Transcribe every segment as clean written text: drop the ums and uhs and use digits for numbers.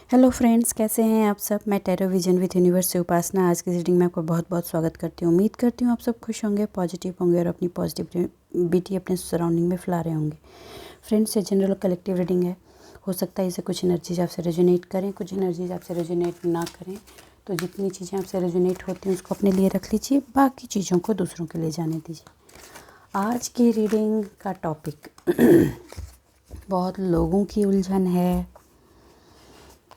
Hello friends, कैसे हैं आप सब। मैं टैरो विजन विद यूनिवर्स से उपासना आज की रीडिंग में आपको बहुत बहुत स्वागत करती हूँ। उम्मीद करती हूँ आप सब खुश होंगे, पॉजिटिव होंगे और अपनी पॉजिटिविटी अपने सराउंडिंग में फैला रहे होंगे। फ्रेंड्स, ये जनरल और कलेक्टिव रीडिंग है। हो सकता है इसे कुछ एनर्जीज आपसे रेजोनेट करें, कुछ एनर्जीज आपसे रेजोनेट ना करें। तो जितनी चीज़ें आपसे रेजोनेट होती हैं उसको अपने लिए रख लीजिए, बाकी चीज़ों को दूसरों के लिए जाने दीजिए। आज की रीडिंग का टॉपिक बहुत लोगों की उलझन है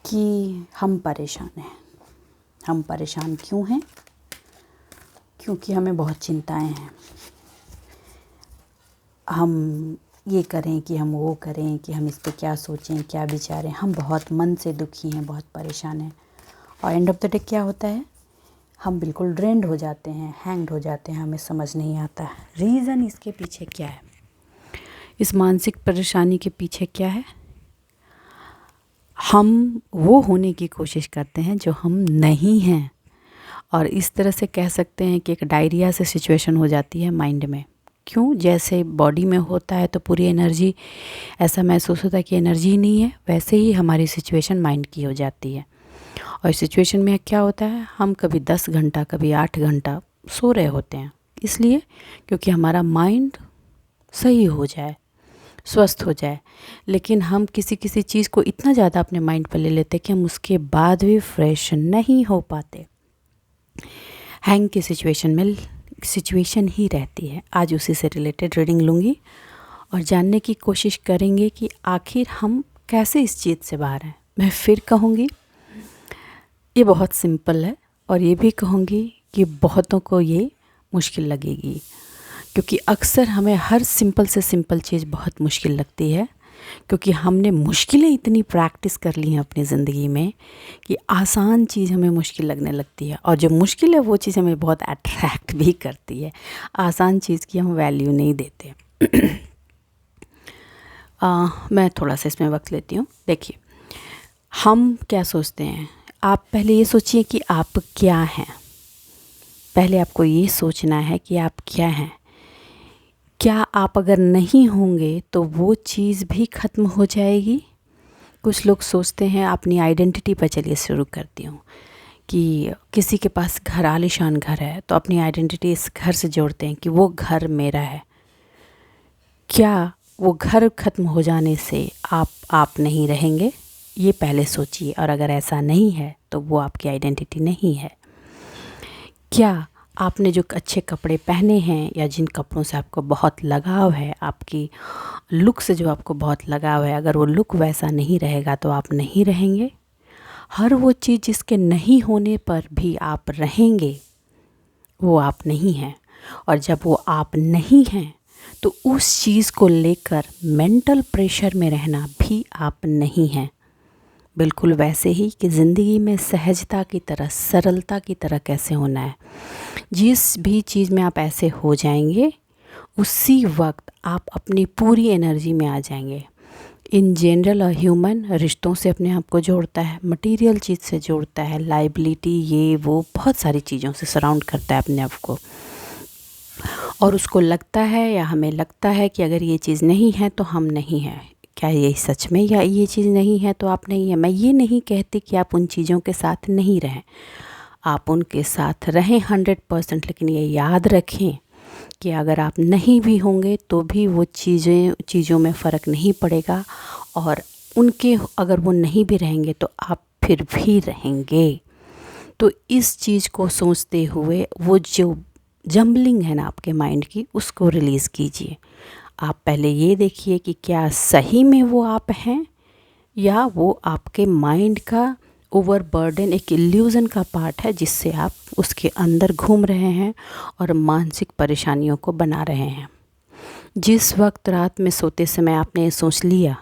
कि हम परेशान हैं। हम परेशान क्यों हैं? क्योंकि हमें बहुत चिंताएं हैं। हम ये करें कि हम वो करें, कि हम इस पे क्या सोचें, क्या विचारें। हम बहुत मन से दुखी हैं, बहुत परेशान हैं। और एंड ऑफ द डे क्या होता है, हम बिल्कुल ड्रेन्ड हो जाते हैं, हैंग्ड हो जाते हैं। हमें समझ नहीं आता रीज़न इसके पीछे क्या है, इस मानसिक परेशानी के पीछे क्या है। हम वो होने की कोशिश करते हैं जो हम नहीं हैं, और इस तरह से कह सकते हैं कि एक डायरिया से सिचुएशन हो जाती है माइंड में। क्यों? जैसे बॉडी में होता है तो पूरी एनर्जी, ऐसा महसूस होता है कि एनर्जी नहीं है, वैसे ही हमारी सिचुएशन माइंड की हो जाती है। और सिचुएशन में क्या होता है, हम कभी 10 घंटा कभी 8 घंटा सो रहे होते हैं, इसलिए क्योंकि हमारा माइंड सही हो जाए, स्वस्थ हो जाए। लेकिन हम किसी किसी चीज़ को इतना ज़्यादा अपने माइंड पर ले लेते हैं कि हम उसके बाद भी फ्रेश नहीं हो पाते, हैंग की सिचुएशन ही रहती है। आज उसी से रिलेटेड रीडिंग लूँगी और जानने की कोशिश करेंगे कि आखिर हम कैसे इस चीज़ से बाहर हैं। मैं फिर कहूँगी, ये बहुत सिंपल है, और ये भी कहूँगी कि बहुतों को ये मुश्किल लगेगी, क्योंकि अक्सर हमें हर सिंपल से सिंपल चीज़ बहुत मुश्किल लगती है, क्योंकि हमने मुश्किलें इतनी प्रैक्टिस कर ली हैं अपनी ज़िंदगी में कि आसान चीज़ हमें मुश्किल लगने लगती है, और जो मुश्किल है वो चीज़ हमें बहुत अट्रैक्ट भी करती है। आसान चीज़ की हम वैल्यू नहीं देते। मैं थोड़ा सा इसमें वक्त लेती हूँ। देखिए, हम क्या सोचते हैं, आप पहले ये सोचिए कि आप क्या हैं। पहले आपको ये सोचना है कि आप क्या हैं। क्या आप अगर नहीं होंगे तो वो चीज़ भी ख़त्म हो जाएगी। कुछ लोग सोचते हैं, अपनी आइडेंटिटी पर चलिए शुरू करती हूँ, कि किसी के पास घर, आलीशान घर है, तो अपनी आइडेंटिटी इस घर से जोड़ते हैं कि वो घर मेरा है। क्या वो घर ख़त्म हो जाने से आप नहीं रहेंगे? ये पहले सोचिए, और अगर ऐसा नहीं है तो वो आपकी आइडेंटिटी नहीं है। क्या आपने जो अच्छे कपड़े पहने हैं, या जिन कपड़ों से आपको बहुत लगाव है, आपकी लुक से जो आपको बहुत लगाव है, अगर वो लुक वैसा नहीं रहेगा तो आप नहीं रहेंगे। हर वो चीज़ जिसके नहीं होने पर भी आप रहेंगे, वो आप नहीं हैं। और जब वो आप नहीं हैं तो उस चीज़ को लेकर मेंटल प्रेशर में रहना भी आप नहीं हैं। बिल्कुल वैसे ही कि ज़िंदगी में सहजता की तरह, सरलता की तरह कैसे होना है। जिस भी चीज़ में आप ऐसे हो जाएंगे, उसी वक्त आप अपनी पूरी एनर्जी में आ जाएंगे। इन जनरल ह्यूमन रिश्तों से अपने आप को जोड़ता है, मटेरियल चीज़ से जोड़ता है, लाइबिलिटी, ये वो बहुत सारी चीज़ों से सराउंड करता है अपने आप को। और उसको लगता है, या हमें लगता है कि अगर ये चीज़ नहीं है तो हम नहीं हैं। क्या ये सच में, या ये चीज़ नहीं है तो आप नहीं हैं? मैं ये नहीं कहती कि आप उन चीज़ों के साथ नहीं रहें, आप उनके साथ रहें 100%। लेकिन ये याद रखें कि अगर आप नहीं भी होंगे तो भी वो चीज़ों में फ़र्क नहीं पड़ेगा, और उनके अगर वो नहीं भी रहेंगे तो आप फिर भी रहेंगे। तो इस चीज़ को सोचते हुए वो जो जम्बलिंग है ना आपके माइंड की, उसको रिलीज़ कीजिए। आप पहले ये देखिए कि क्या सही में वो आप हैं, या वो आपके माइंड का ओवरबर्डन, एक इल्यूज़न का पार्ट है जिससे आप उसके अंदर घूम रहे हैं और मानसिक परेशानियों को बना रहे हैं। जिस वक्त रात में सोते समय आपने ये सोच लिया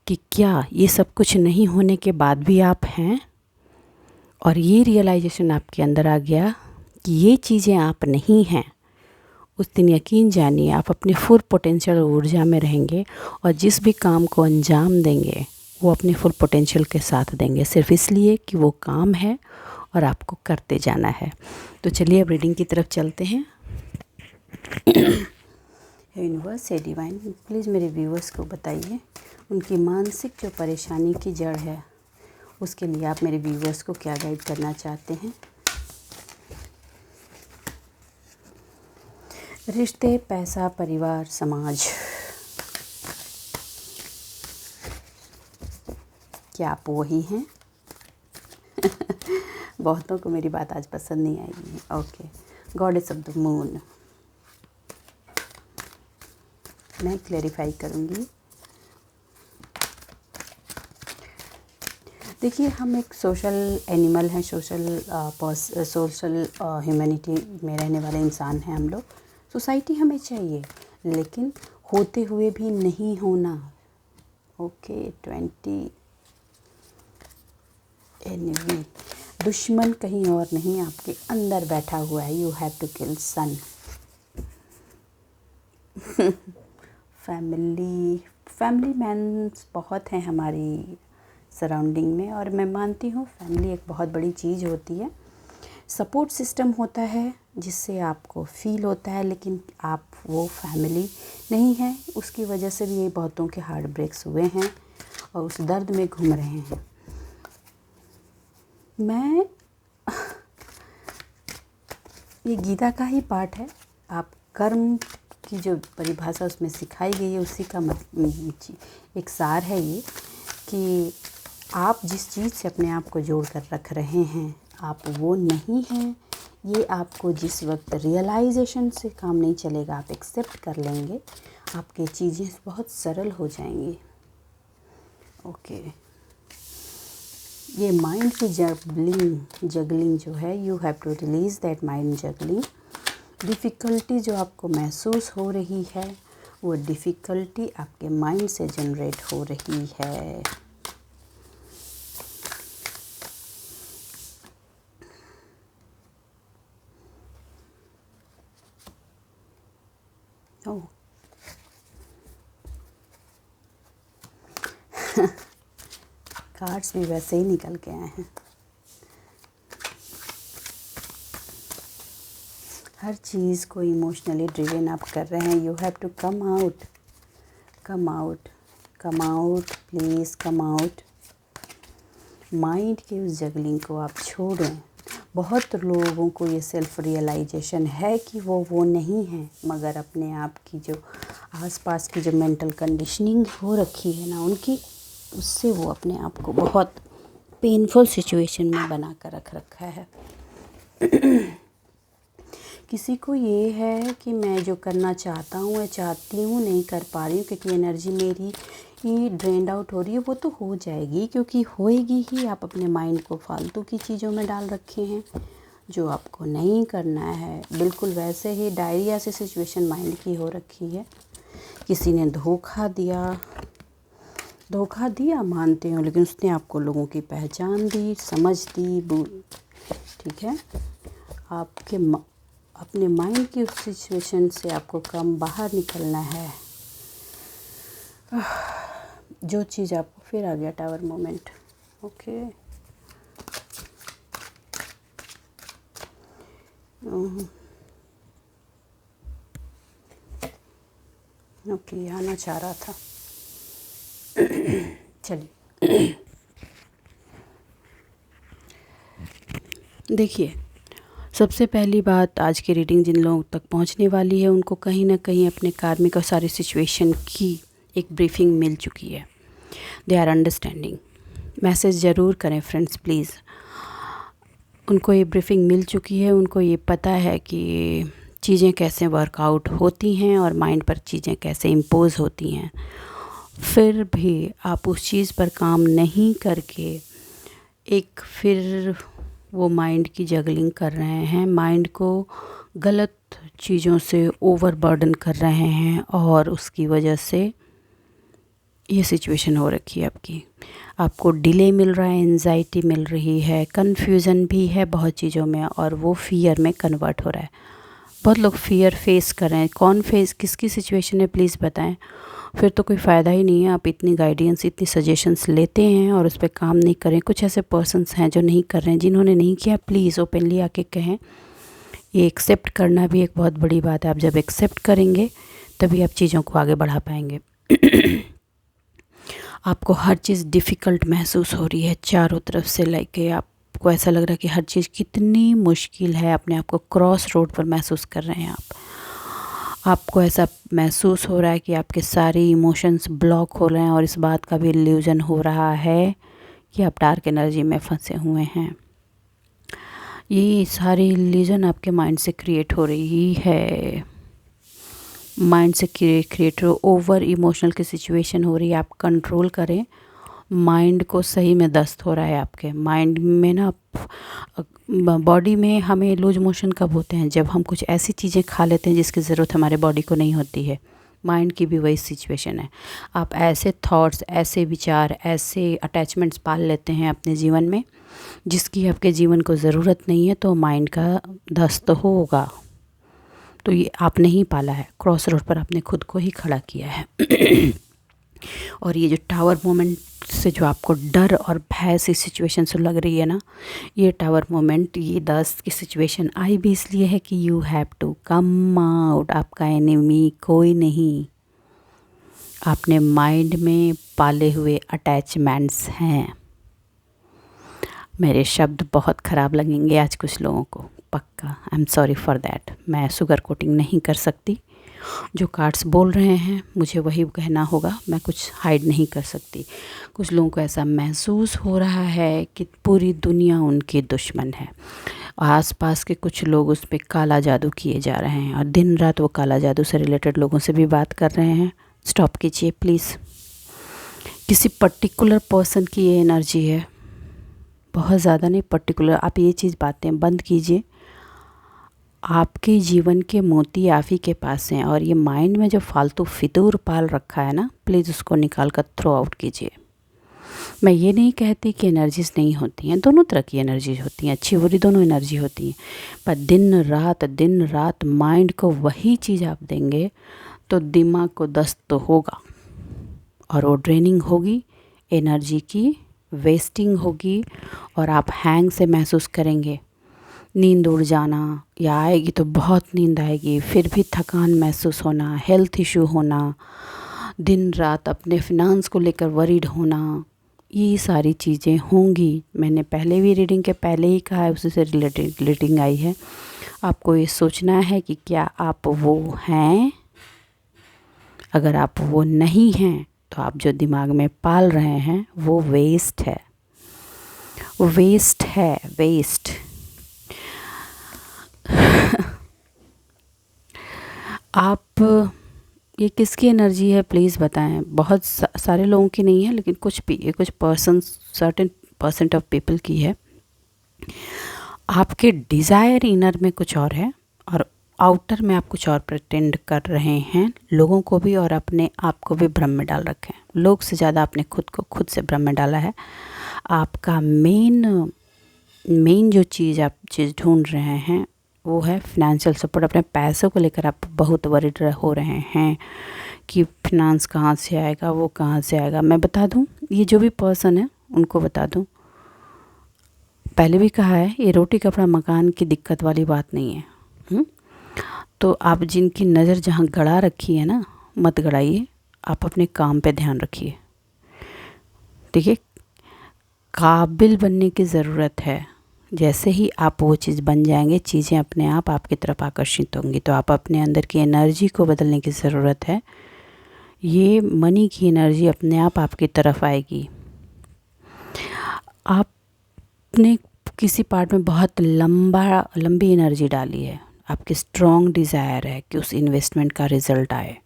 कि क्या ये सब कुछ नहीं होने के बाद भी आप हैं, और ये रियलाइजेशन आपके अंदर आ गया कि ये चीज़ें आप नहीं हैं, उस दिन यकीन जानिए आप अपनी फुल पोटेंशियल ऊर्जा में रहेंगे, और जिस भी काम को अंजाम देंगे वो अपने फुल पोटेंशियल के साथ देंगे, सिर्फ इसलिए कि वो काम है और आपको करते जाना है। तो चलिए अब रीडिंग की तरफ चलते हैं। यूनिवर्स है डिवाइन, प्लीज़ मेरे व्यूअर्स को बताइए उनकी मानसिक जो परेशानी की जड़ है उसके लिए आप मेरे व्यूवर्स को क्या गाइड करना चाहते हैं? रिश्ते, पैसा, परिवार, समाज। क्या आप वही हैं? बहुतों को मेरी बात आज पसंद नहीं आएगी। Okay, goddess of the moon मैं क्लैरिफाई करूँगी। देखिए, हम एक सोशल एनिमल हैं, सोशल ह्यूमैनिटी में रहने वाले इंसान हैं हम लोग। सोसाइटी हमें चाहिए, लेकिन होते हुए भी नहीं होना। ओके, 20 एनिमी, दुश्मन कहीं और नहीं, आपके अंदर बैठा हुआ है। You have to kill son. Family mans बहुत हैं हमारी सराउंडिंग में, और मैं मानती हूँ फैमिली एक बहुत बड़ी चीज़ होती है। सपोर्ट सिस्टम होता है जिससे आपको फील होता है, लेकिन आप वो फैमिली नहीं हैं। उसकी वजह से भी ये बहुतों के हार्ट ब्रेक्स हुए हैं और उस दर्द में घूम रहे हैं। ये गीता का ही पार्ट है। आप कर्म की जो परिभाषा उसमें सिखाई गई है, उसी का एक सार है ये, कि आप जिस चीज़ से अपने आप को जोड़ कर रख रहे हैं, आप वो नहीं हैं। ये आपको जिस वक्त रियलाइजेशन से काम नहीं चलेगा, आप एक्सेप्ट कर लेंगे, आपकी चीज़ें बहुत सरल हो जाएंगी। ओके, ये माइंड की जगलिंग जो है, you have to release that mind juggling. Difficulty जो आपको महसूस हो रही है, वो डिफ़िकल्टी आपके माइंड से जनरेट हो रही है। ओह, कार्ड्स भी वैसे ही निकल के आए हैं। हर चीज़ को इमोशनली ड्रिवन आप कर रहे हैं। You have to come out, come out, come out, please come out. Mind की उस जगलिंग को आप छोड़ें। बहुत लोगों को ये सेल्फ रियलाइजेशन है कि वो नहीं है, मगर अपने आप की जो आसपास की जो मेंटल कंडीशनिंग हो रखी है ना उनकी, उससे वो अपने आप को बहुत पेनफुल सिचुएशन में बना कर रख रखा है। किसी को ये है कि मैं जो करना चाहता हूँ या चाहती हूँ नहीं कर पा रही हूँ, क्योंकि एनर्जी मेरी ही ड्रेन्ड आउट हो रही है। वो तो हो जाएगी, क्योंकि होएगी ही। आप अपने माइंड को फालतू की चीज़ों में डाल रखे हैं जो आपको नहीं करना है। बिल्कुल वैसे ही डायरिया से सिचुएशन माइंड की हो रखी है। किसी ने धोखा दिया मानते हो, लेकिन उसने आपको लोगों की पहचान दी, समझ दी, ठीक है। अपने माइंड की उस सिचुएशन से आपको कम बाहर निकलना है। जो चीज़ आपको फिर आ गया टावर मोमेंट। ओके, ओके, आना चाह रहा था। चलिए, देखिए, सबसे पहली बात, आज की रीडिंग जिन लोगों तक पहुंचने वाली है उनको कहीं ना कहीं अपने कार्मिक और सारी सिचुएशन की एक ब्रीफिंग मिल चुकी है। They are understanding. मैसेज ज़रूर करें फ्रेंड्स प्लीज़। उनको ये ब्रीफिंग मिल चुकी है, उनको ये पता है कि चीज़ें कैसे वर्कआउट होती हैं और माइंड पर चीज़ें कैसे इम्पोज होती हैं। फिर भी आप उस चीज़ पर काम नहीं करके एक फिर वो माइंड की जगलिंग कर रहे हैं, माइंड को गलत चीज़ों से ओवरबर्डन कर रहे हैं, और उसकी वजह से ये सिचुएशन हो रखी है आपकी। आपको डिले मिल रहा है, एंजाइटी मिल रही है, कन्फ्यूज़न भी है बहुत चीज़ों में, और वो फियर में कन्वर्ट हो रहा है। बहुत लोग फियर फेस कर रहे हैं। कौन फेस, किसकी सिचुएशन है प्लीज़ बताएं। फिर तो कोई फ़ायदा ही नहीं है। आप इतनी गाइडेंस, इतनी सजेशंस लेते हैं और उस पर काम नहीं करें। कुछ ऐसे पर्सन्स हैं जो नहीं कर रहे हैं। जिन्होंने नहीं किया, प्लीज़ ओपनली आके कहें। ये एक्सेप्ट करना भी एक बहुत बड़ी बात है। आप जब एक्सेप्ट करेंगे तभी आप चीज़ों को आगे बढ़ा पाएंगे। आपको हर चीज़ डिफ़िकल्ट महसूस हो रही है चारों तरफ से, लाइक आपको ऐसा लग रहा है कि हर चीज़ कितनी मुश्किल है, अपने आप को क्रॉस रोड पर महसूस कर रहे हैं आपको ऐसा महसूस हो रहा है कि आपके सारे इमोशंस ब्लॉक हो रहे हैं, और इस बात का भी इल्यूजन हो रहा है कि आप डार्क एनर्जी में फंसे हुए हैं। ये सारी इल्यूजन आपके माइंड से क्रिएट हो रही है, माइंड से क्रिएट ओवर इमोशनल की सिचुएशन हो रही है। आप कंट्रोल करें, माइंड को सही में दस्त हो रहा है। आपके माइंड में ना, बॉडी में हमें लूज मोशन कब होते हैं, जब हम कुछ ऐसी चीज़ें खा लेते हैं जिसकी ज़रूरत हमारे बॉडी को नहीं होती है। माइंड की भी वही सिचुएशन है। आप ऐसे थॉट्स, ऐसे विचार, ऐसे अटैचमेंट्स पाल लेते हैं अपने जीवन में जिसकी आपके जीवन को ज़रूरत नहीं है, तो माइंड का दस्त होगा। तो ये आपने ही पाला है, क्रॉस रोड पर आपने खुद को ही खड़ा किया है। और ये जो टावर मोमेंट से जो आपको डर और भय सी सिचुएशन से लग रही है ना, ये टावर मोमेंट, ये दस्त की सिचुएशन आई भी इसलिए है कि you have to come out. आपका एनिमी कोई नहीं, आपने माइंड में पाले हुए अटैचमेंट्स हैं। मेरे शब्द बहुत ख़राब लगेंगे आज कुछ लोगों को, पक्का। I am sorry for that. मैं शुगर कोटिंग नहीं कर सकती, जो कार्ड्स बोल रहे हैं मुझे वही कहना होगा, मैं कुछ हाइड नहीं कर सकती। कुछ लोगों को ऐसा महसूस हो रहा है कि पूरी दुनिया उनकी दुश्मन है। आसपास के कुछ लोग उस पर काला जादू किए जा रहे हैं, और दिन रात वो काला जादू से रिलेटेड लोगों से भी बात कर रहे हैं। स्टॉप कीजिए प्लीज़। किसी पर्टिकुलर पर्सन की ये एनर्जी है, बहुत ज़्यादा नहीं, पर्टिकुलर। आप ये चीज़ बातें बंद कीजिए। आपके जीवन के मोती आप ही के पास हैं, और ये माइंड में जो फालतू फितूर पाल रखा है ना, प्लीज़ उसको निकाल कर थ्रो आउट कीजिए। मैं ये नहीं कहती कि एनर्जीज़ नहीं होती हैं, दोनों तरह की एनर्जीज होती हैं, अच्छी बुरी दोनों एनर्जी होती हैं। पर दिन रात माइंड को वही चीज़ आप देंगे तो दिमाग को दस्त तो होगा, और वो ड्रेनिंग होगी, एनर्जी की वेस्टिंग होगी, और आप हैंग से महसूस करेंगे। नींद उड़ जाना, या आएगी तो बहुत नींद आएगी, फिर भी थकान महसूस होना, हेल्थ इशू होना, दिन रात अपने फिनांस को लेकर वरीड होना, ये सारी चीज़ें होंगी। मैंने पहले भी रीडिंग के पहले ही कहा है, उसी से रिलेटेड रीडिंग आई है। आपको ये सोचना है कि क्या आप वो हैं। अगर आप वो नहीं हैं तो आप जो दिमाग में पाल रहे हैं वो वेस्ट है, वेस्ट है, वेस्ट। आप, ये किसकी एनर्जी है प्लीज़ बताएं। बहुत सारे लोगों की नहीं है, लेकिन कुछ person, certain percent of people की है। आपके डिज़ायर इनर में कुछ और है, और आउटर में आप कुछ और प्रिटेंड कर रहे हैं, लोगों को भी और अपने आप को भी भ्रम में डाल रखे हैं। लोग से ज़्यादा आपने खुद को खुद से भ्रम में डाला है। आपका मेन जो चीज़ आप ढूंढ रहे हैं वो है फिनेंशियल सपोर्ट। अपने पैसों को लेकर आप बहुत वरीड हो रहे हैं कि फिनांस कहाँ से आएगा, वो कहाँ से आएगा। मैं बता दूं, ये जो भी पर्सन है उनको बता दूं, पहले भी कहा है, ये रोटी कपड़ा मकान की दिक्कत वाली बात नहीं है। तो आप जिनकी नज़र जहाँ गड़ा रखी है ना, मत गड़ाइए, आप अपने काम पे ध्यान रखिए। देखिए, काबिल बनने की ज़रूरत है। जैसे ही आप वो चीज़ बन जाएंगे, चीज़ें अपने आप आपकी तरफ आकर्षित होंगी। तो आप अपने अंदर की एनर्जी को बदलने की ज़रूरत है। ये मनी की एनर्जी अपने आप आपकी तरफ आएगी। आपने किसी पार्ट में बहुत लंबी एनर्जी डाली है, आपकी स्ट्रॉन्ग डिज़ायर है कि उस इन्वेस्टमेंट का रिज़ल्ट आए,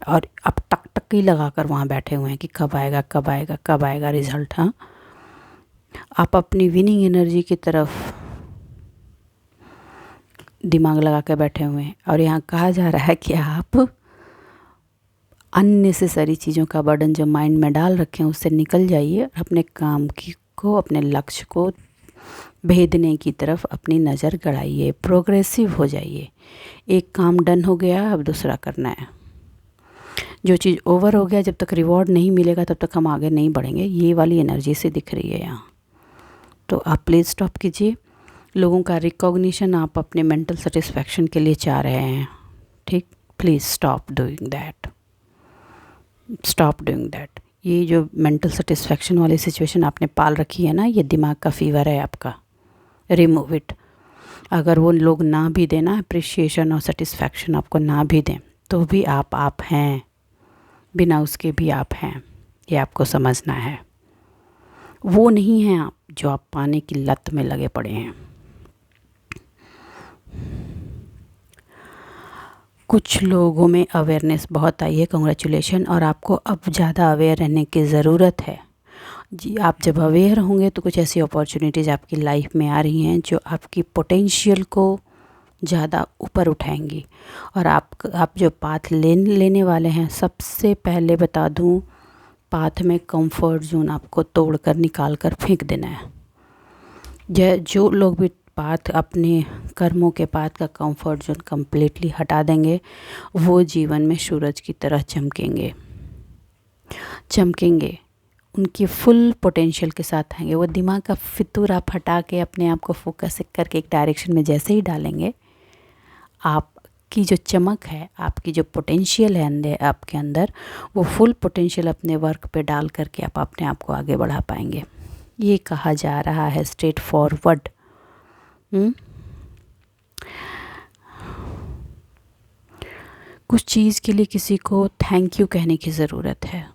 और आप टकटकी लगा कर वहाँ बैठे हुए हैं कि कब आएगा, कब आएगा, कब आएगा रिज़ल्ट। हाँ, आप अपनी विनिंग एनर्जी की तरफ दिमाग लगा कर बैठे हुए हैं, और यहाँ कहा जा रहा है कि आप अननेसेसरी चीज़ों का बर्डन जो माइंड में डाल रखे हैं उससे निकल जाइए, और अपने काम को, अपने लक्ष्य को भेदने की तरफ अपनी नज़र गड़ाइए, प्रोग्रेसिव हो जाइए। एक काम डन हो गया, अब दूसरा करना है। जो चीज़ ओवर हो गया, जब तक रिवॉर्ड नहीं मिलेगा तब तक हम आगे नहीं बढ़ेंगे। ये वाली एनर्जी से दिख रही है यहाँ। तो आप प्लीज़ स्टॉप कीजिए। लोगों का रिकॉग्निशन आप अपने मेंटल सेटिस्फैक्शन के लिए चाह रहे हैं, ठीक? Please stop doing that, stop doing that. ये जो मेंटल सेटिस्फैक्शन वाली सिचुएशन आपने पाल रखी है ना, ये दिमाग का फीवर है आपका। Remove it. अगर वो लोग ना भी दें ना अप्रिशिएशन और सेटिस्फैक्शन आपको ना भी दें, तो भी आप हैं, बिना उसके भी आप हैं, ये आपको समझना है। वो नहीं हैं आप जो आप पाने की लत में लगे पड़े हैं। कुछ लोगों में अवेयरनेस बहुत आई है, कॉन्ग्रेचुलेशन, और आपको अब ज़्यादा अवेयर रहने की ज़रूरत है जी। आप जब अवेयर होंगे तो कुछ ऐसी अपॉर्चुनिटीज़ आपकी लाइफ में आ रही हैं जो आपकी पोटेंशियल को ज़्यादा ऊपर उठाएंगी। और आप जो पाथ लेने वाले हैं, सबसे पहले बता दूं, पाथ में कंफर्ट जोन आपको तोड़कर निकाल कर फेंक देना है। जो लोग भी पाथ, अपने कर्मों के पाथ का कंफर्ट जोन कम्प्लीटली हटा देंगे, वो जीवन में सूरज की तरह चमकेंगे, उनकी फुल पोटेंशियल के साथ आएंगे। वो दिमाग का फितूर आप हटा के अपने आप को फोकस करके एक डायरेक्शन में जैसे ही डालेंगे, आपकी जो चमक है, आपकी जो पोटेंशियल है अंदर, आपके अंदर, वो फुल पोटेंशियल अपने वर्क पे डाल करके आप अपने आप को आगे बढ़ा पाएंगे। ये कहा जा रहा है स्ट्रेट फॉरवर्ड। कुछ चीज़ के लिए किसी को थैंक यू कहने की ज़रूरत है।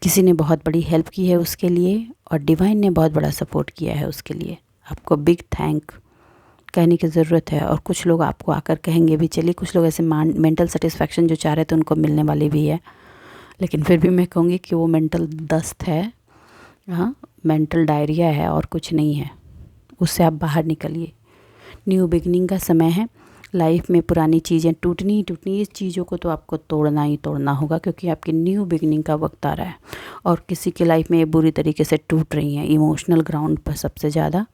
किसी ने बहुत बड़ी हेल्प की है उसके लिए, और डिवाइन ने बहुत बड़ा सपोर्ट किया है उसके लिए। आपको बिग थैंक कहने की ज़रूरत है। और कुछ लोग आपको आकर कहेंगे भी। चलिए, कुछ लोग ऐसे मेंटल सेटिस्फैक्शन जो चाह रहे थे उनको मिलने वाली भी है, लेकिन फिर भी मैं कहूँगी कि वो मेंटल दस्त है, हाँ, मेंटल डायरिया है और कुछ नहीं है। उससे आप बाहर निकलिए। न्यू बिगनिंग का समय है। लाइफ में पुरानी चीज़ें टूटनी, इस चीज़ों को तो आपको तोड़ना ही तोड़ना होगा, क्योंकि आपकी न्यू बिगनिंग का वक्त आ रहा है। और किसी की लाइफ में ये बुरी तरीके से टूट रही हैं, इमोशनल ग्राउंड पर सबसे ज़्यादा,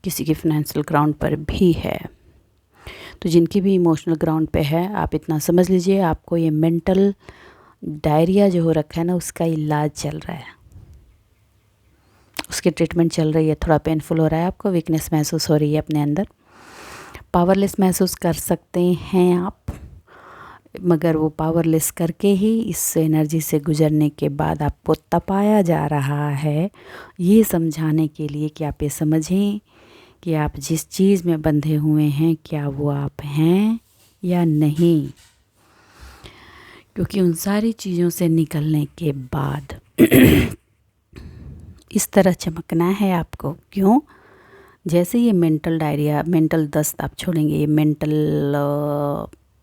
किसी की फाइनेंशियल ग्राउंड पर भी है। तो जिनकी भी इमोशनल ग्राउंड पे है, आप इतना समझ लीजिए, आपको ये मेंटल डायरिया जो हो रखा है ना, उसका इलाज चल रहा है, उसकी ट्रीटमेंट चल रही है। थोड़ा पेनफुल हो रहा है, आपको वीकनेस महसूस हो रही है अपने अंदर, पावरलेस महसूस कर सकते हैं आप, मगर वो पावरलेस करके ही इस एनर्जी से गुजरने के बाद आपको तपाया जा रहा है, ये समझाने के लिए कि आप ये समझें कि आप जिस चीज़ में बंधे हुए हैं, क्या वो आप हैं या नहीं। क्योंकि उन सारी चीज़ों से निकलने के बाद इस तरह चमकना है आपको। क्यों? जैसे ये मेंटल डायरिया, मेंटल दस्त आप छोड़ेंगे, ये मेंटल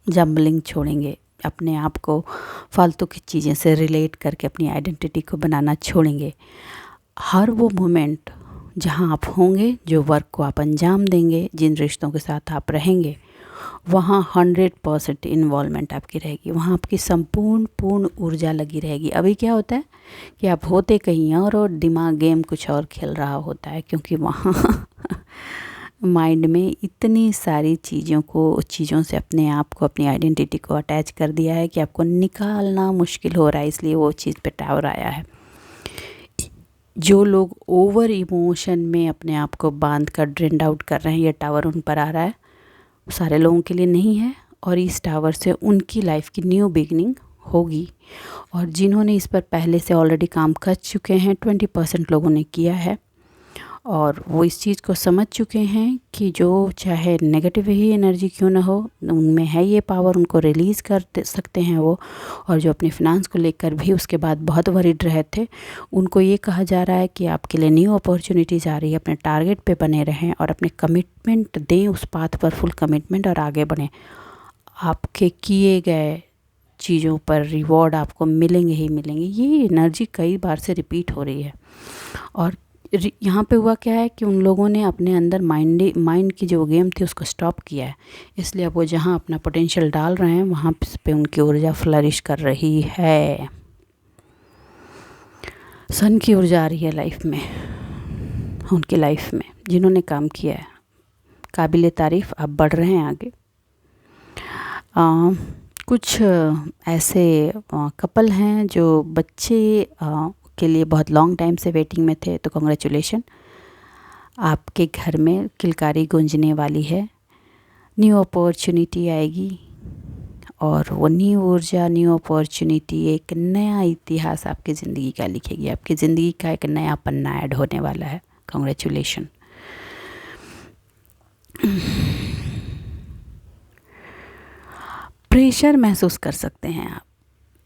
जम्बलिंग छोड़ेंगे, अपने आप को फालतू की चीज़ें से रिलेट करके अपनी आइडेंटिटी को बनाना छोड़ेंगे, हर वो मोमेंट जहाँ आप होंगे, जो वर्क को आप अंजाम देंगे, जिन रिश्तों के साथ आप रहेंगे, वहाँ 100% इन्वॉल्वमेंट आपकी रहेगी, वहाँ आपकी पूर्ण ऊर्जा लगी रहेगी। अभी क्या होता है कि आप होते कहीं और दिमाग गेम कुछ और खेल रहा होता है, क्योंकि वहाँ माइंड में इतनी सारी चीज़ों से अपने आप को, अपनी आइडेंटिटी को अटैच कर दिया है कि आपको निकालना मुश्किल हो रहा है। इसलिए वो चीज़ पे टावर आया है। जो लोग ओवर इमोशन में अपने आप को बांध कर ड्रेन्ड आउट कर रहे हैं, ये टावर उन पर आ रहा है, सारे लोगों के लिए नहीं है। और इस टावर से उनकी लाइफ की न्यू बिगनिंग होगी। और जिन्होंने इस पर पहले से ऑलरेडी काम कर चुके हैं, 20% लोगों ने किया है, और वो इस चीज़ को समझ चुके हैं कि जो चाहे नेगेटिव ही एनर्जी क्यों ना हो, उनमें है ये पावर, उनको रिलीज़ कर सकते हैं वो। और जो अपने फिनांस को लेकर भी उसके बाद बहुत वरीड रहे थे, उनको ये कहा जा रहा है कि आपके लिए न्यू अपॉर्चुनिटीज़ आ रही है, अपने टारगेट पे बने रहें और अपने कमिटमेंट दें, उस पाथ पर फुल कमिटमेंट, और आगे बढ़ें। आपके किए गए चीज़ों पर रिवॉर्ड आपको मिलेंगे ही मिलेंगे। ये एनर्जी कई बार से रिपीट हो रही है। और यहाँ पे हुआ क्या है कि उन लोगों ने अपने अंदर माइंड की जो गेम थी उसको स्टॉप किया है। इसलिए अब वो जहाँ अपना पोटेंशियल डाल रहे हैं, वहाँ पे उनकी ऊर्जा फ्लरिश कर रही है। सन की ऊर्जा आ रही है लाइफ में, उनकी लाइफ में। जिन्होंने काम किया है, काबिले तारीफ़, आप बढ़ रहे हैं आगे। कुछ ऐसे कपल हैं जो बच्चे के लिए बहुत लॉन्ग टाइम से वेटिंग में थे, तो कॉन्ग्रेचुलेशन, आपके घर में किलकारी गूंजने वाली है, न्यू अपॉर्चुनिटी आएगी। और वो न्यू ऊर्जा, न्यू अपॉर्चुनिटी, एक नया इतिहास आपकी ज़िंदगी का लिखेगी। आपकी ज़िंदगी का एक नया पन्ना ऐड होने वाला है। कॉन्ग्रेचुलेशन। प्रेशर महसूस कर सकते हैं आप।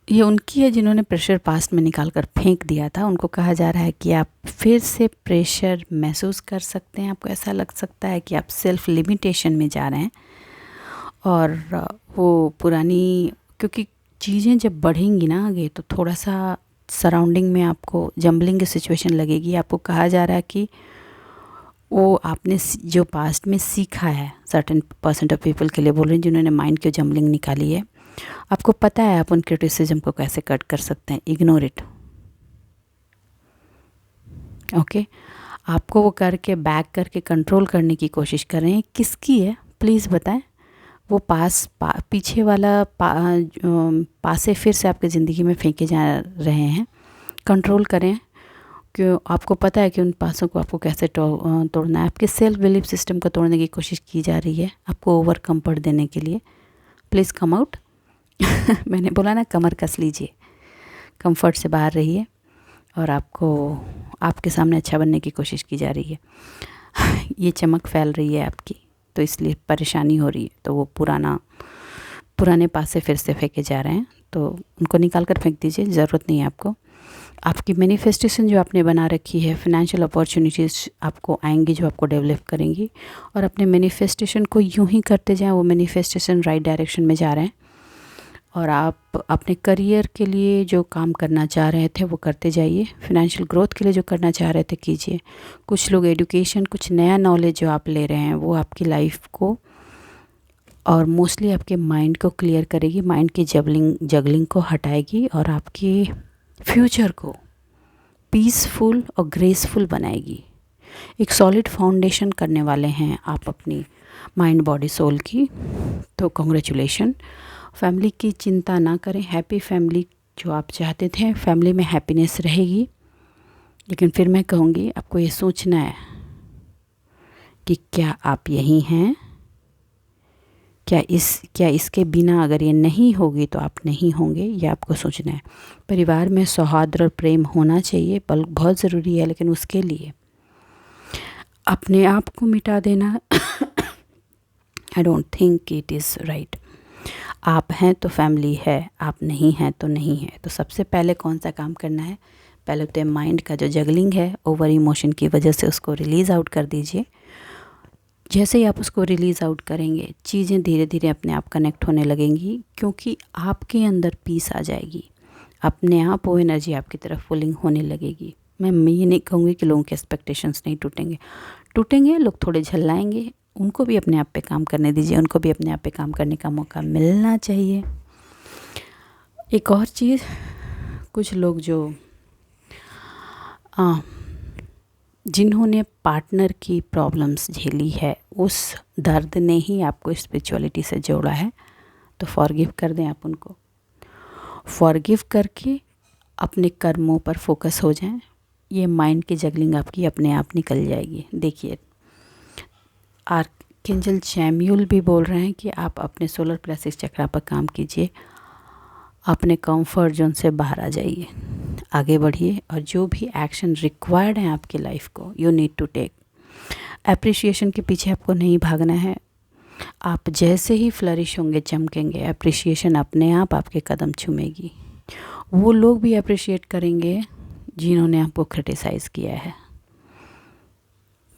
ये उनकी है जिन्होंने प्रेशर पास्ट में निकाल कर फेंक दिया था। उनको कहा जा रहा है कि आप फिर से प्रेशर महसूस कर सकते हैं। आपको ऐसा लग सकता है कि आप सेल्फ लिमिटेशन में जा रहे हैं और वो पुरानी, क्योंकि चीज़ें जब बढ़ेंगी ना आगे तो थोड़ा सा सराउंडिंग में आपको जम्बलिंग की सिचुएशन लगेगी। आपको कहा जा रहा है कि वो आपने जो पास्ट में सीखा है, सर्टेन % ऑफ पीपल के लिए बोल रही हैं जिन्होंने माइंड की जम्बलिंग निकाली है, आपको पता है आप उन क्रिटिसिज्म को कैसे कट कर सकते हैं। Ignore it. ओके, आपको वो करके बैक करके कंट्रोल करने की कोशिश कर रहे हैं। किसकी है प्लीज़ बताएं। वो पीछे वाला पासे फिर से आपकी ज़िंदगी में फेंके जा रहे हैं। कंट्रोल करें, क्यों आपको पता है कि उन पासों को आपको कैसे तोड़ना है। आपके सेल्फ बिलीफ सिस्टम को तोड़ने की कोशिश की जा रही है आपको ओवर कंफर्ट देने के लिए। Please come out. मैंने बोला ना, कमर कस लीजिए, कंफर्ट से बाहर रहिए और आपको आपके सामने अच्छा बनने की कोशिश की जा रही है। ये चमक फैल रही है आपकी, तो इसलिए परेशानी हो रही है। तो वो पुराने पासे फिर से फेंके जा रहे हैं, तो उनको निकाल कर फेंक दीजिए, ज़रूरत नहीं है आपको। आपकी मैनिफेस्टेशन जो आपने बना रखी है, फाइनेंशियल अपॉर्चुनिटीज़ आपको आएंगी जो आपको डेवलप करेंगी, और अपने मैनिफेस्टेशन को यूं ही करते जाएं। वो मैनिफेस्टेशन राइट डायरेक्शन में जा रहे हैं और आप अपने करियर के लिए जो काम करना चाह रहे थे वो करते जाइए। फाइनेंशियल ग्रोथ के लिए जो करना चाह रहे थे कीजिए। कुछ लोग एजुकेशन, कुछ नया नॉलेज जो आप ले रहे हैं वो आपकी लाइफ को और मोस्टली आपके माइंड को क्लियर करेगी, माइंड की जगलिंग को हटाएगी और आपकी फ्यूचर को पीसफुल और ग्रेसफुल बनाएगी। एक सॉलिड फाउंडेशन करने वाले हैं आप अपनी माइंड, बॉडी, सोल की। तो कॉन्ग्रेचुलेशन। फैमिली की चिंता ना करें। हैप्पी फैमिली जो आप चाहते थे, फैमिली में हैप्पीनेस रहेगी। लेकिन फिर मैं कहूँगी आपको ये सोचना है कि क्या आप यही हैं, क्या इसके बिना अगर ये नहीं होगी तो आप नहीं होंगे, ये आपको सोचना है। परिवार में सौहार्द और प्रेम होना चाहिए, बहुत ज़रूरी है, लेकिन उसके लिए अपने आप को मिटा देना I don't think it is right. आप हैं तो फैमिली है, आप नहीं हैं तो नहीं है। तो सबसे पहले कौन सा काम करना है, पहले तो माइंड का जो जगलिंग है ओवर इमोशन की वजह से उसको रिलीज़ आउट कर दीजिए। जैसे ही आप उसको रिलीज़ आउट करेंगे, चीज़ें धीरे धीरे अपने आप कनेक्ट होने लगेंगी, क्योंकि आपके अंदर पीस आ जाएगी। अपने आप वो एनर्जी आपकी तरफ पुलिंग होने लगेगी। मैं ये नहीं कहूँगी कि लोगों के एक्सपेक्टेशंस नहीं टूटेंगे, लोग थोड़े झल्लाएंगे, उनको भी अपने आप पे काम करने दीजिए, उनको भी अपने आप पे काम करने का मौका मिलना चाहिए। एक और चीज़, कुछ लोग जो जिन्होंने पार्टनर की प्रॉब्लम्स झेली है, उस दर्द ने ही आपको स्पिरिचुअलिटी से जोड़ा है। तो फॉरगिव कर दें आप उनको। फॉरगिव करके अपने कर्मों पर फोकस हो जाएं। ये माइंड की जगलिंग आपकी अपने आप निकल जाएगी। देखिए, आर्कएंजल चैम्यूल भी बोल रहे हैं कि आप अपने सोलर प्लेक्सस चक्रा पर काम कीजिए, अपने कंफर्ट जोन से बाहर आ जाइए, आगे बढ़िए और जो भी एक्शन रिक्वायर्ड है आपकी लाइफ को, you need to take. Appreciation के पीछे आपको नहीं भागना है। आप जैसे ही फ्लरिश होंगे, चमकेंगे, एप्रिशिएशन अपने आप आपके कदम चूमेगी। वो लोग भी अप्रिशिएट करेंगे जिन्होंने आपको क्रिटिसाइज़ किया है।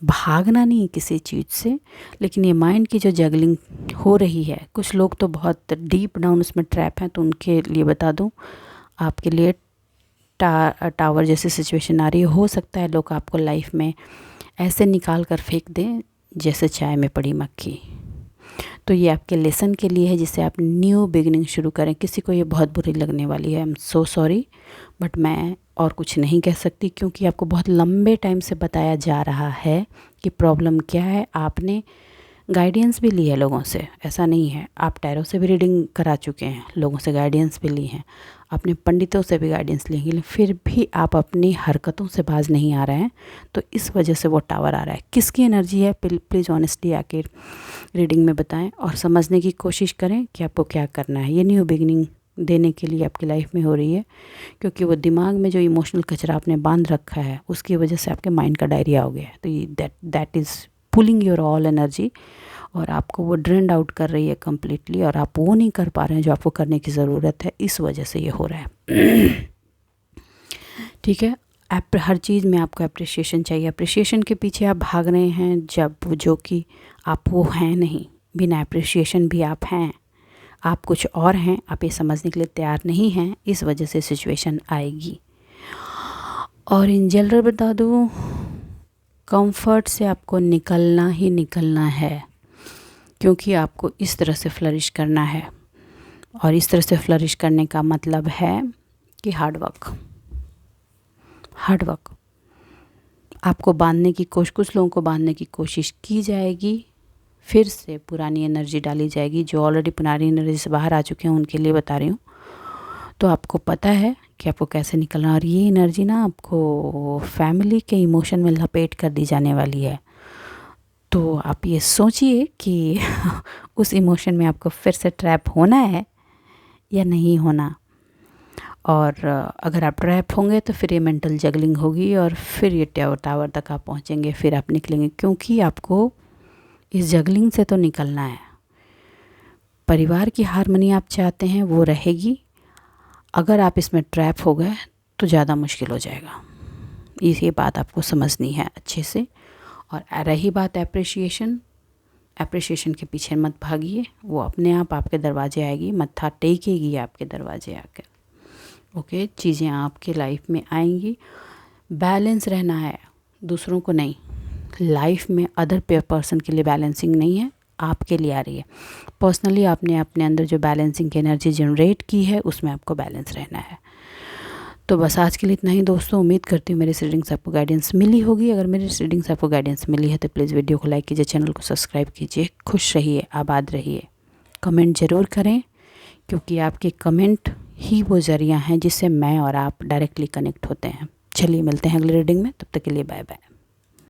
भागना नहीं किसी चीज़ से, लेकिन ये माइंड की जो जगलिंग हो रही है, कुछ लोग तो बहुत डीप डाउन उसमें ट्रैप हैं, तो उनके लिए बता दूं, आपके लिए टावर जैसी सिचुएशन आ रही है। हो सकता है लोग आपको लाइफ में ऐसे निकाल कर फेंक दें जैसे चाय में पड़ी मक्खी। तो ये आपके लेसन के लिए है, जिससे आप न्यू बिगिनिंग शुरू करें। किसी को ये बहुत बुरी लगने वाली है, I am so sorry, but मैं और कुछ नहीं कह सकती, क्योंकि आपको बहुत लंबे टाइम से बताया जा रहा है कि प्रॉब्लम क्या है। आपने गाइडेंस भी ली है लोगों से, ऐसा नहीं है। आप टैरो से भी रीडिंग करा चुके हैं, लोगों से गाइडेंस भी ली है। अपने पंडितों से भी गाइडेंस लेंगे, लेकिन फिर भी आप अपनी हरकतों से बाज नहीं आ रहे हैं, तो इस वजह से वो टावर आ रहा है। किसकी एनर्जी है प्लीज़ ऑनेस्टली आके रीडिंग में बताएं और समझने की कोशिश करें कि आपको क्या करना है। ये न्यू बिगिनिंग देने के लिए आपकी लाइफ में हो रही है, क्योंकि वो दिमाग में जो इमोशनल कचरा आपने बांध रखा है उसकी वजह से आपके माइंड का डायरिया हो गया है। तो ये that is pulling your all energy, और आपको वो ड्रेंड आउट कर रही है कम्प्लीटली, और आप वो नहीं कर पा रहे हैं जो आपको करने की ज़रूरत है, इस वजह से ये हो रहा है। ठीक है, हर चीज़ में आपको अप्रिसिएशन चाहिए। अप्रिसिएशन के पीछे आप भाग रहे हैं जब जो कि आप वो हैं नहीं, बिना अप्रिसिएशन भी आप हैं, आप कुछ और हैं, आप ये समझने के लिए तैयार नहीं हैं, इस वजह से सिचुएशन आएगी। और इन जनरल बता दूँ, कंफर्ट से आपको निकलना ही निकलना है, क्योंकि आपको इस तरह से फ्लरिश करना है, और इस तरह से फ्लरिश करने का मतलब है कि हार्ड वर्क आपको बांधने की कुछ लोगों को बांधने की कोशिश की जाएगी, फिर से पुरानी एनर्जी डाली जाएगी। जो ऑलरेडी पुरानी एनर्जी से बाहर आ चुके हैं उनके लिए बता रही हूँ। तो आपको पता है कि आपको कैसे निकलना, और ये एनर्जी ना आपको फैमिली के इमोशन में लपेट कर दी जाने वाली है। तो आप ये सोचिए कि उस इमोशन में आपको फिर से ट्रैप होना है या नहीं होना। और अगर आप ट्रैप होंगे तो फिर ये मेंटल जगलिंग होगी, और फिर ये टावर तक आप पहुँचेंगे, फिर आप निकलेंगे, क्योंकि आपको इस जगलिंग से तो निकलना है। परिवार की हार्मनी आप चाहते हैं, वो रहेगी। अगर आप इसमें ट्रैप हो गए तो ज़्यादा मुश्किल हो जाएगा। ये बात आपको समझनी है अच्छे से। और रही बात एप्रिसिएशन के पीछे मत भागिए, वो अपने आप आपके दरवाजे आएगी, मत्था टेकेगी आपके दरवाजे आकर। ओके, चीज़ें आपके लाइफ में आएंगी। बैलेंस रहना है, दूसरों को नहीं। लाइफ में अदर पर्सन के लिए बैलेंसिंग नहीं है, आपके लिए आ रही है। पर्सनली आपने अपने अंदर जो बैलेंसिंग की एनर्जी जनरेट की है उसमें आपको बैलेंस रहना है। तो बस आज के लिए इतना ही दोस्तों। उम्मीद करती हूँ मेरी रीडिंग से आपको गाइडेंस मिली होगी। अगर मेरी रीडिंग से आपको गाइडेंस मिली है तो प्लीज़ वीडियो को लाइक कीजिए, चैनल को सब्सक्राइब कीजिए। खुश रहिए, आबाद रहिए। कमेंट ज़रूर करें, क्योंकि आपके कमेंट ही वो ज़रिया हैं जिससे मैं और आप डायरेक्टली कनेक्ट होते हैं। चलिए मिलते हैं अगली रीडिंग में, तब तक के लिए बाय बाय।